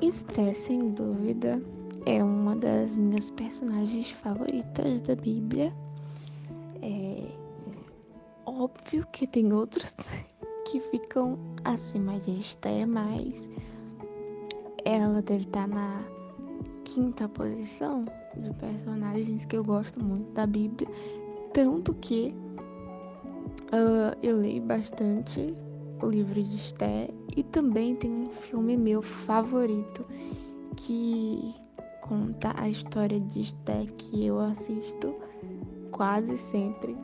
Esther, sem dúvida, é uma das minhas personagens favoritas da Bíblia. É óbvio que tem outros que ficam acima de Esther, mas ela deve estar na quinta posição de personagens que eu gosto muito da Bíblia. Tanto que eu leio bastante o livro de Esther e também tem um filme meu favorito que conta a história de Esther que eu assisto quase sempre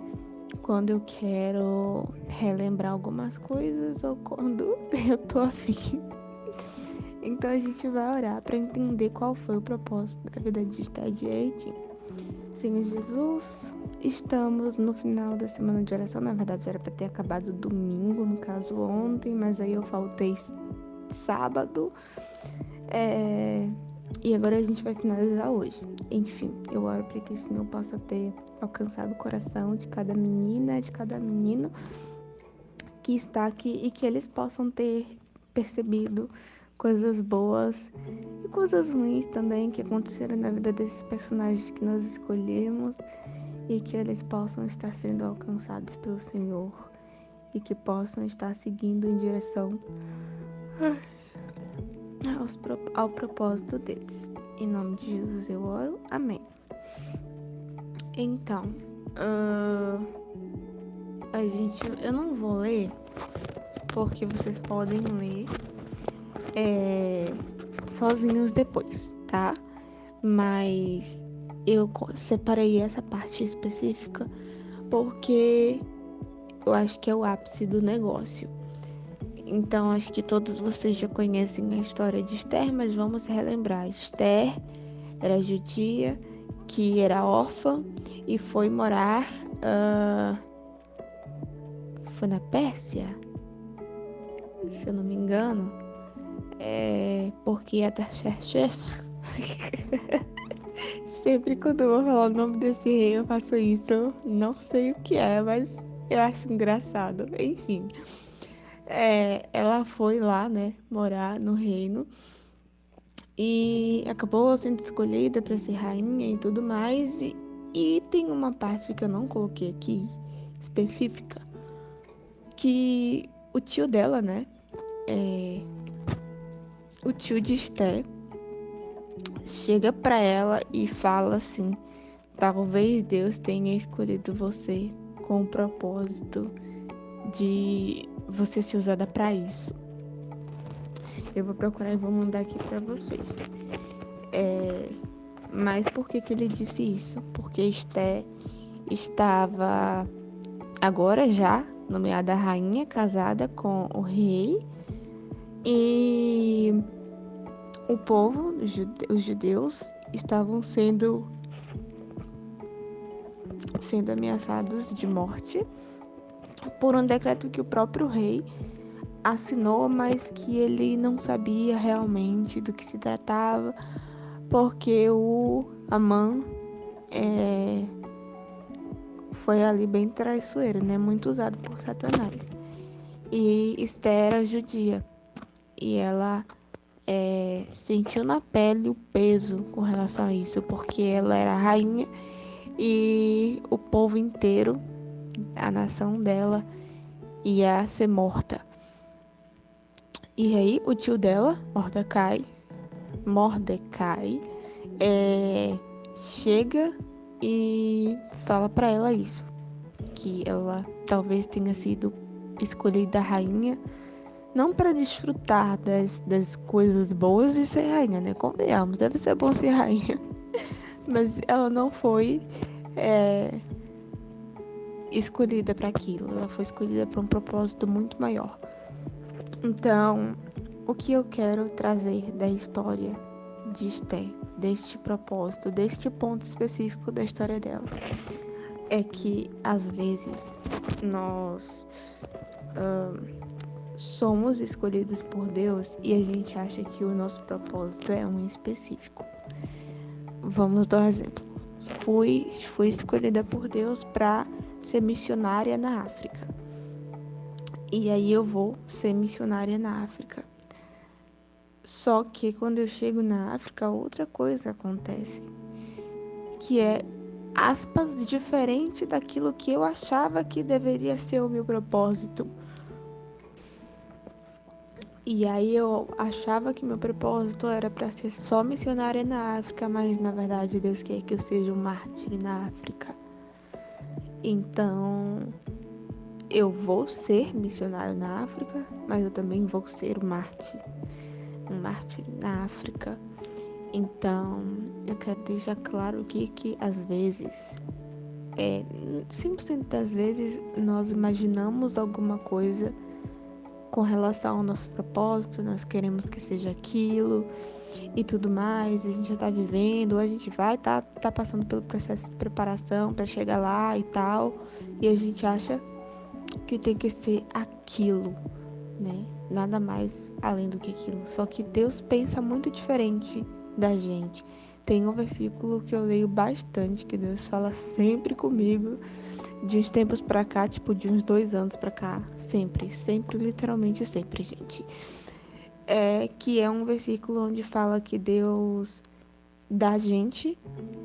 quando eu quero relembrar algumas coisas ou quando eu tô afim. Então a gente vai orar para entender qual foi o propósito da vida de Esther direitinho. Senhor Jesus, estamos no final da semana de oração. Na verdade era para ter acabado domingo, no caso ontem, mas aí eu faltei sábado. E agora a gente vai finalizar hoje. Enfim, eu oro para que o Senhor possa ter alcançado o coração de cada menina, de cada menino que está aqui e que eles possam ter percebido coisas boas e coisas ruins também que aconteceram na vida desses personagens que nós escolhemos e que eles possam estar sendo alcançados pelo Senhor e que possam estar seguindo em direção ao propósito deles. Em nome de Jesus eu oro. Amém. Então, eu não vou ler porque vocês podem ler sozinhos depois, tá? Mas eu separei essa parte específica porque eu acho que é o ápice do negócio. Então, acho que todos vocês já conhecem a história de Esther, mas vamos relembrar. Esther era judia, que era órfã e foi morar... foi na Pérsia? Se eu não me engano. Porque Artaxerxes... Sempre quando eu vou falar o nome desse rei, eu faço isso. Não sei o que é, mas eu acho engraçado. Enfim. Ela foi lá, né, morar no reino. E acabou sendo escolhida para ser rainha e tudo mais. E tem uma parte que eu não coloquei aqui, específica, que o tio dela, né, o tio de Esther, chega para ela e fala assim: talvez Deus tenha escolhido você com o propósito de você ser usada para isso. Eu vou procurar e vou mandar aqui para vocês. Mas por que ele disse isso? Porque Esté estava agora já nomeada rainha, casada com o rei, e o povo, os judeus, estavam sendo ameaçados de morte por um decreto que o próprio rei assinou, mas que ele não sabia realmente do que se tratava, porque o Amã foi ali bem traiçoeiro, né? Muito usado por Satanás. E Esther era judia. E ela sentiu na pele o peso com relação a isso, porque ela era rainha e o povo inteiro, a nação dela, ia ser morta. E aí o tio dela, Mordecai, chega e fala para ela isso, que ela talvez tenha sido escolhida rainha não para desfrutar das coisas boas de ser rainha, né? Convenhamos, deve ser bom ser rainha, mas ela não foi escolhida para aquilo, ela foi escolhida para um propósito muito maior. Então, o que eu quero trazer da história de Esther, deste propósito, deste ponto específico da história dela, é que às vezes nós somos escolhidos por Deus e a gente acha que o nosso propósito é um específico. Vamos dar um exemplo. Fui escolhida por Deus para ser missionária na África. E aí eu vou ser missionária na África. Só que quando eu chego na África, outra coisa acontece, que é, aspas, diferente daquilo que eu achava que deveria ser o meu propósito. E aí eu achava que meu propósito era para ser só missionária na África, mas na verdade Deus quer que eu seja um mártir na África. Então, eu vou ser missionário na África, mas eu também vou ser um mártir na África. Então, eu quero deixar claro aqui que às vezes, 100% das vezes, nós imaginamos alguma coisa com relação ao nosso propósito, nós queremos que seja aquilo e tudo mais, a gente já tá vivendo, a gente vai tá passando pelo processo de preparação para chegar lá e tal, e a gente acha que tem que ser aquilo, né? Nada mais além do que aquilo. Só que Deus pensa muito diferente da gente. Tem um versículo que eu leio bastante, que Deus fala sempre comigo, de uns tempos pra cá, tipo de uns 2 anos pra cá, sempre, literalmente sempre, gente. Que é um versículo onde fala que Deus dá a gente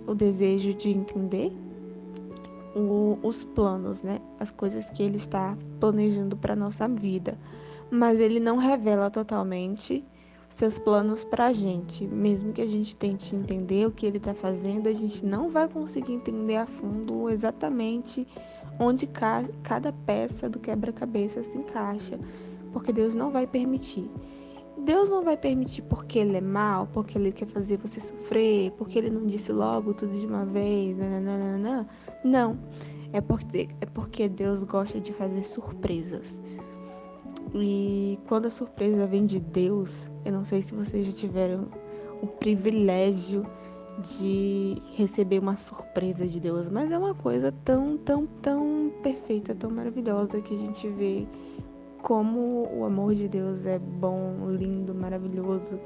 o desejo de entender os planos, né? As coisas que Ele está planejando para nossa vida. Mas Ele não revela totalmente seus planos para a gente. Mesmo que a gente tente entender o que Ele está fazendo, a gente não vai conseguir entender a fundo exatamente onde cada peça do quebra-cabeça se encaixa, porque Deus não vai permitir. Deus não vai permitir porque Ele é mau, porque Ele quer fazer você sofrer, porque Ele não disse logo tudo de uma vez, nananana. Não, é porque Deus gosta de fazer surpresas. E quando a surpresa vem de Deus, eu não sei se vocês já tiveram o privilégio de receber uma surpresa de Deus, mas é uma coisa tão perfeita, tão maravilhosa, que a gente vê como o amor de Deus é bom, lindo, maravilhoso,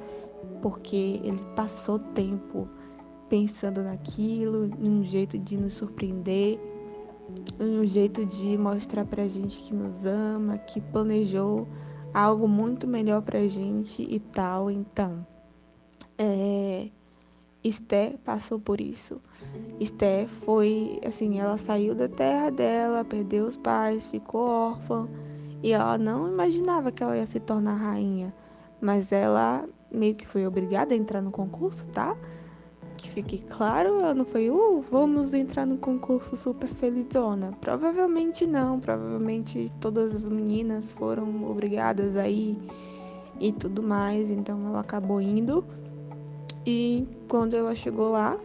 porque Ele passou tempo pensando naquilo, em um jeito de nos surpreender, em um jeito de mostrar pra gente que nos ama, que planejou algo muito melhor pra gente e tal. Então, Esté passou por isso. Esté foi, assim, ela saiu da terra dela, perdeu os pais, ficou órfã, e ela não imaginava que ela ia se tornar rainha, mas ela meio que foi obrigada a entrar no concurso, tá? Que fique claro, ela não foi, vamos entrar no concurso super felizona. Provavelmente não, provavelmente todas as meninas foram obrigadas a ir e tudo mais, então ela acabou indo. E quando ela chegou lá,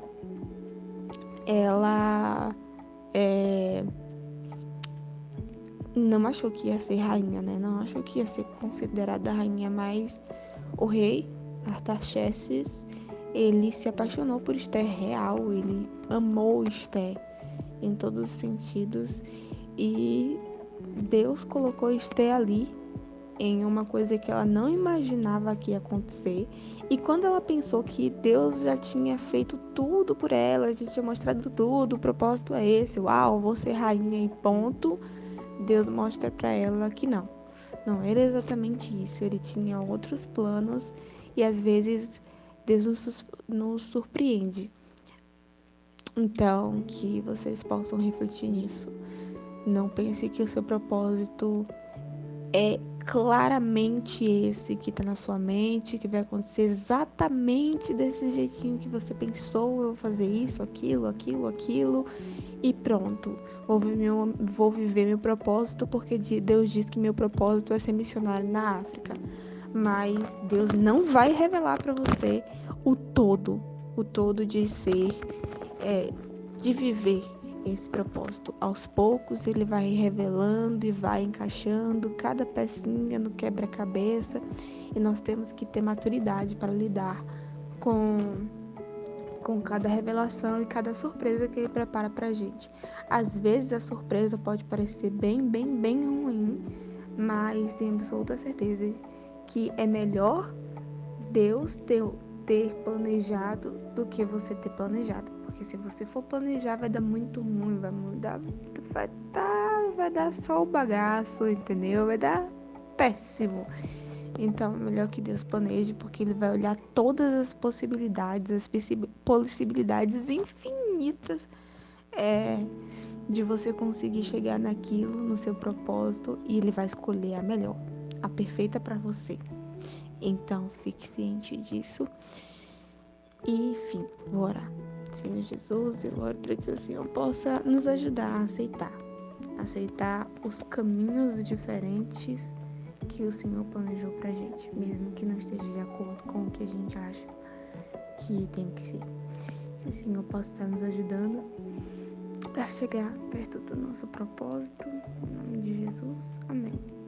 ela não achou que ia ser rainha, né? Não achou que ia ser considerada rainha, mas o rei Artaxerxes, ele se apaixonou por Esther real, ele amou Esther em todos os sentidos, e Deus colocou Esther ali em uma coisa que ela não imaginava que ia acontecer. E quando ela pensou que Deus já tinha feito tudo por ela, já tinha mostrado tudo, o propósito é esse, uau, vou ser rainha e ponto, Deus mostra para ela que não. Não era exatamente isso, ele tinha outros planos, e às vezes Deus nos surpreende. Então, que vocês possam refletir nisso. Não pense que o seu propósito é claramente esse que está na sua mente, que vai acontecer exatamente desse jeitinho que você pensou. Eu vou fazer isso, aquilo, e pronto. Vou viver meu propósito, porque Deus diz que meu propósito é ser missionário na África. Mas Deus não vai revelar para você o todo de ser, é, de viver esse propósito. Aos poucos ele vai revelando e vai encaixando cada pecinha no quebra-cabeça, e nós temos que ter maturidade para lidar com cada revelação e cada surpresa que ele prepara pra gente. Às vezes a surpresa pode parecer bem ruim, mas tenho absoluta certeza que é melhor Deus ter planejado do que você ter planejado. Porque se você for planejar, vai dar muito ruim, vai dar só o bagaço, entendeu? Vai dar péssimo. Então, é melhor que Deus planeje, porque Ele vai olhar todas as possibilidades, as possibilidades infinitas de você conseguir chegar naquilo, no seu propósito, e Ele vai escolher a melhor, a perfeita para você. Então, fique ciente disso. E, enfim, vou orar. Senhor Jesus, eu oro para que o Senhor possa nos ajudar a aceitar os caminhos diferentes que o Senhor planejou pra gente, mesmo que não esteja de acordo com o que a gente acha que tem que ser. Que o Senhor possa estar nos ajudando a chegar perto do nosso propósito. Em nome de Jesus. Amém.